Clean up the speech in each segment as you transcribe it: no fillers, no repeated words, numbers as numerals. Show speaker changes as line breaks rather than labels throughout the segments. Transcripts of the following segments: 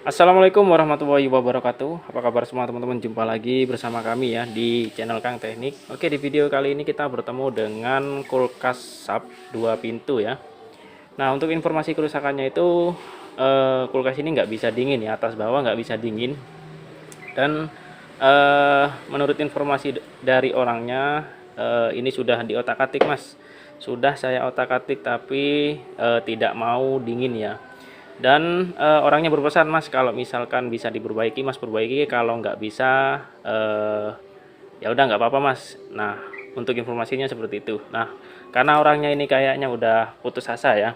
Assalamualaikum warahmatullahi wabarakatuh. Apa kabar semua teman-teman? Jumpa lagi bersama kami ya di channel Kang Teknik. Oke, di video kali ini kita bertemu dengan kulkas SAP 2 pintu ya. Nah, untuk informasi kerusakannya itu kulkas ini nggak bisa dingin ya, atas bawah nggak bisa dingin. Dan menurut informasi dari orangnya, ini sudah diotak-atik Mas. Sudah saya otak-atik tapi tidak mau dingin ya. Dan orangnya berpesan, Mas, kalau misalkan bisa diperbaiki Mas perbaiki, kalau nggak bisa ya udah nggak apa-apa Mas. Nah, untuk informasinya seperti itu. Nah, karena orangnya ini kayaknya udah putus asa ya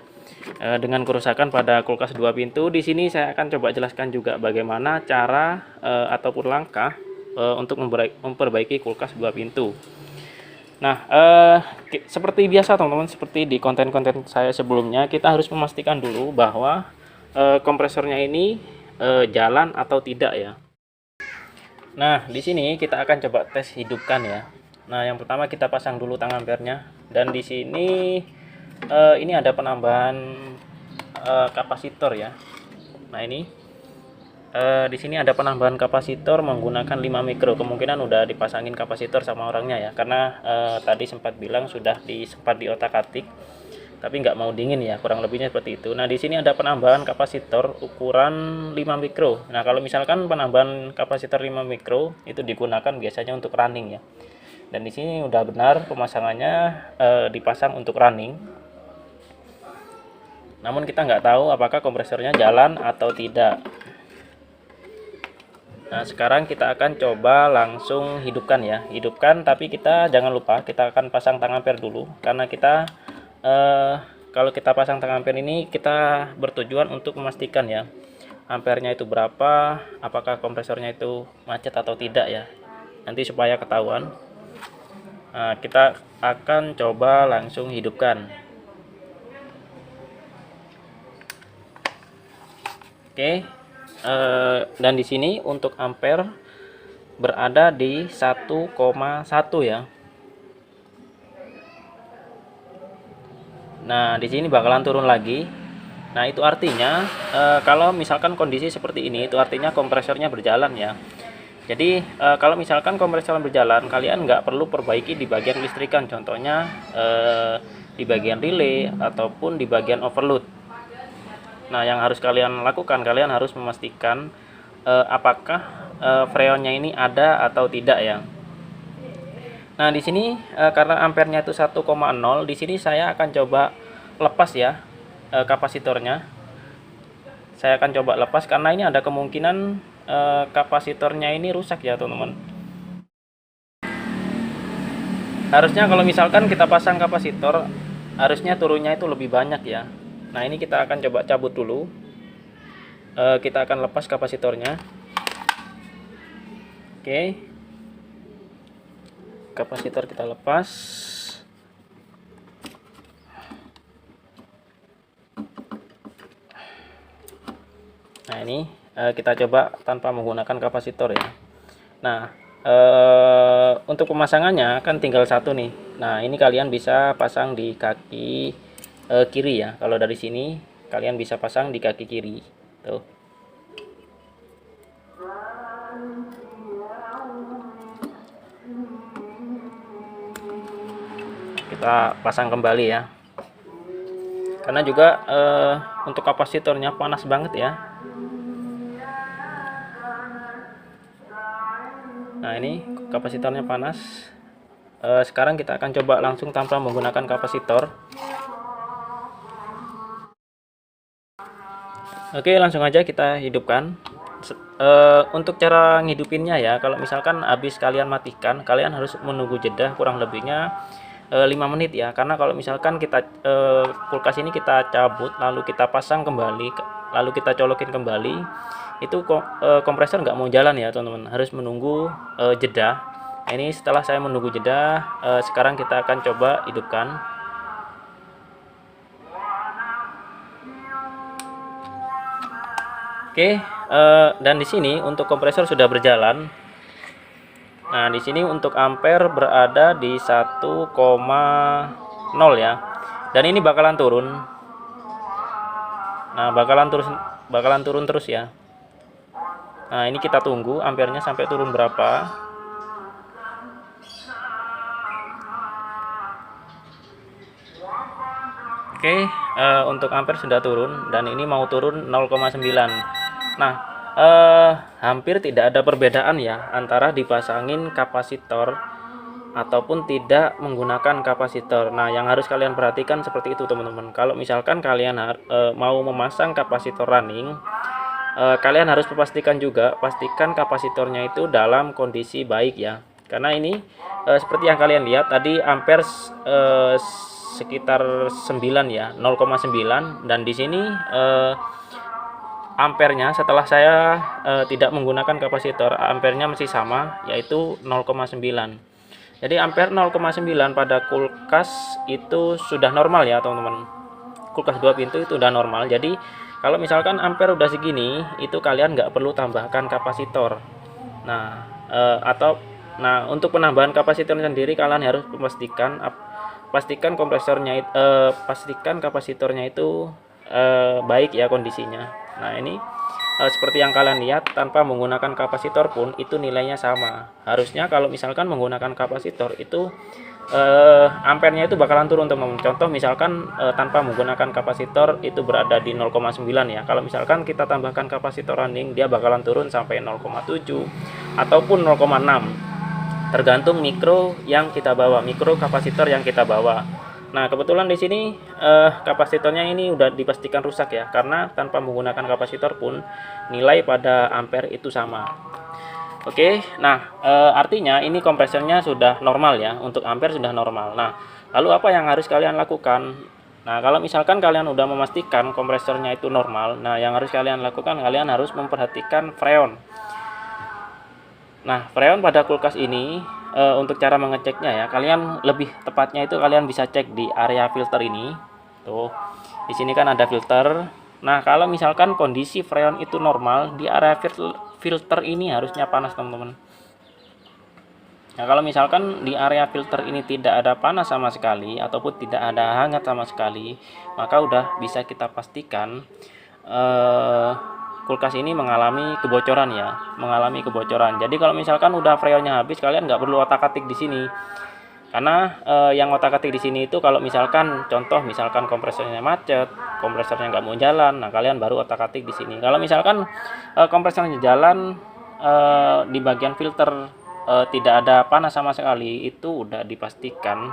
dengan kerusakan pada kulkas 2 pintu, di sini saya akan coba jelaskan juga bagaimana cara ataupun langkah untuk memperbaiki kulkas 2 pintu. Nah, seperti biasa teman-teman, seperti di konten-konten saya sebelumnya, kita harus memastikan dulu bahwa kompresornya ini jalan atau tidak ya. Nah, di sini kita akan coba tes hidupkan ya. Nah, yang pertama kita pasang dulu tang ampernya, dan di sini ini ada penambahan kapasitor ya. Nah, ini di sini ada penambahan kapasitor menggunakan 5 mikro. Kemungkinan udah dipasangin kapasitor sama orangnya ya, karena tadi sempat bilang sudah sempat diotak-atik tapi nggak mau dingin ya, kurang lebihnya seperti itu. Nah, di sini ada penambahan kapasitor ukuran 5 mikro. Nah, kalau misalkan penambahan kapasitor 5 mikro itu digunakan biasanya untuk running ya. Dan di sini udah benar pemasangannya dipasang untuk running. Namun kita nggak tahu apakah kompresornya jalan atau tidak. Nah, sekarang kita akan coba langsung hidupkan ya. Hidupkan, tapi kita jangan lupa kita akan pasang tang ampere dulu, karena kita kalau kita pasang tang ampere ini kita bertujuan untuk memastikan ya ampernya itu berapa, apakah kompresornya itu macet atau tidak ya, nanti supaya ketahuan. Nah, kita akan coba langsung hidupkan. Oke, dan di sini untuk ampere berada di 1,1 ya. Nah, di sini bakalan turun lagi. Nah, itu artinya kalau misalkan kondisi seperti ini, itu artinya kompresornya berjalan ya. Jadi kalau misalkan kompresor berjalan, kalian nggak perlu perbaiki di bagian listrikan, contohnya di bagian relay ataupun di bagian overload. Nah, yang harus kalian lakukan, kalian harus memastikan apakah freonnya ini ada atau tidak ya. Nah, di sini karena ampernya itu 1,0, di sini saya akan coba lepas ya kapasitornya. Saya akan coba lepas karena ini ada kemungkinan kapasitornya ini rusak ya, teman-teman. Harusnya kalau misalkan kita pasang kapasitor, harusnya turunnya itu lebih banyak ya. Nah, ini kita akan coba cabut dulu. Kita akan lepas kapasitornya. Oke. Kapasitor kita lepas. Nah, ini kita coba tanpa menggunakan kapasitor ya. Nah, untuk pemasangannya kan tinggal satu nih. Nah, ini kalian bisa pasang di kaki kiri ya. Kalau dari sini kalian bisa pasang di kaki kiri tuh. Kita pasang kembali ya, karena juga untuk kapasitornya panas banget ya. Nah, ini kapasitornya panas. Sekarang kita akan coba langsung tanpa menggunakan kapasitor. Oke, langsung aja kita hidupkan. Untuk cara ngidupinnya ya, kalau misalkan habis kalian matikan, kalian harus menunggu jeda kurang lebihnya 5 menit ya. Karena kalau misalkan kita kulkas ini kita cabut lalu kita pasang kembali, lalu kita colokin kembali, itu kompresor nggak mau jalan ya, teman-teman. Harus menunggu jeda. Nah, ini setelah saya menunggu jeda, sekarang kita akan coba hidupkan. Oke, dan di sini untuk kompresor sudah berjalan. Nah, di sini untuk ampere berada di 1,0 ya. Dan ini bakalan turun. Nah, bakalan turun terus ya. Nah, ini kita tunggu ampernya sampai turun berapa. Oke, untuk ampere sudah turun dan ini mau turun 0,9. Nah, hampir tidak ada perbedaan ya antara dipasangin kapasitor ataupun tidak menggunakan kapasitor. Nah, yang harus kalian perhatikan seperti itu teman-teman. Kalau misalkan kalian mau memasang kapasitor running, kalian harus pastikan kapasitornya itu dalam kondisi baik ya. Karena ini seperti yang kalian lihat tadi ampere sekitar 9 ya, 0,9, dan di sini ampernya setelah saya tidak menggunakan kapasitor, ampernya masih sama yaitu 0,9. Jadi ampere 0,9 pada kulkas itu sudah normal ya teman-teman. Kulkas 2 pintu itu udah normal. Jadi kalau misalkan ampere udah segini, itu kalian nggak perlu tambahkan kapasitor. Nah, untuk penambahan kapasitor sendiri kalian harus pastikan kapasitornya itu baik ya kondisinya. Nah, ini seperti yang kalian lihat, tanpa menggunakan kapasitor pun itu nilainya sama. Harusnya kalau misalkan menggunakan kapasitor itu ampernya itu bakalan turun teman-teman. Contoh misalkan tanpa menggunakan kapasitor itu berada di 0,9 ya. Kalau misalkan kita tambahkan kapasitor running, dia bakalan turun sampai 0,7 ataupun 0,6, tergantung mikro yang kita bawa, mikro kapasitor yang kita bawa. Nah, kebetulan di sini kapasitornya ini udah dipastikan rusak ya, karena tanpa menggunakan kapasitor pun nilai pada ampere itu sama. Oke, nah artinya ini kompresornya sudah normal ya, untuk ampere sudah normal. Nah, lalu apa yang harus kalian lakukan? Nah, kalau misalkan kalian udah memastikan kompresornya itu normal, nah yang harus kalian lakukan, kalian harus memperhatikan freon. Nah, freon pada kulkas ini untuk cara mengeceknya ya, kalian lebih tepatnya itu kalian bisa cek di area filter ini. Tuh, di sini kan ada filter. Nah, kalau misalkan kondisi freon itu normal, di area filter ini harusnya panas teman-teman. Nah, kalau misalkan di area filter ini tidak ada panas sama sekali ataupun tidak ada hangat sama sekali, maka udah bisa kita pastikan kulkas ini mengalami kebocoran ya, mengalami kebocoran. Jadi kalau misalkan udah freonnya habis, kalian nggak perlu otak-atik di sini, karena yang otak-atik di sini itu kalau misalkan contoh misalkan kompresornya macet, kompresornya nggak mau jalan, nah kalian baru otak-atik di sini. Kalau misalkan kompresornya jalan, di bagian filter tidak ada panas sama sekali, itu udah dipastikan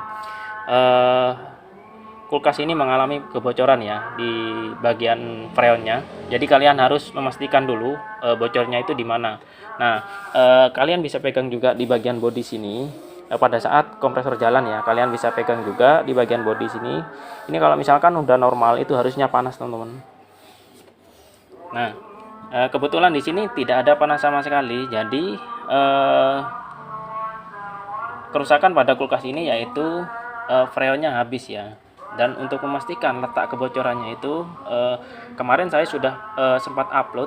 kulkas ini mengalami kebocoran ya di bagian freonnya. Jadi kalian harus memastikan dulu bocornya itu di mana. Nah, kalian bisa pegang juga di bagian bodi sini. Pada saat kompresor jalan ya, kalian bisa pegang juga di bagian bodi sini. Ini kalau misalkan udah normal itu harusnya panas teman-teman. Nah, kebetulan di sini tidak ada panas sama sekali. Jadi kerusakan pada kulkas ini yaitu freonnya habis ya. Dan untuk memastikan letak kebocorannya itu kemarin saya sudah sempat upload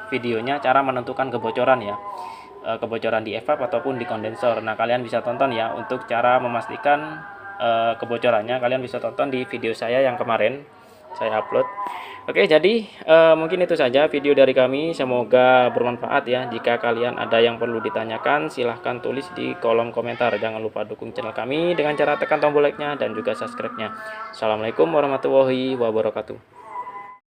videonya cara menentukan kebocoran ya, kebocoran di evap ataupun di kondensor. Nah, kalian bisa tonton ya, untuk cara memastikan kebocorannya kalian bisa tonton di video saya yang kemarin saya upload. Oke, jadi mungkin itu saja video dari kami, semoga bermanfaat ya. Jika kalian ada yang perlu ditanyakan, silahkan tulis di kolom komentar. Jangan lupa dukung channel kami dengan cara tekan tombol like-nya dan juga subscribe-nya. Assalamualaikum warahmatullahi wabarakatuh.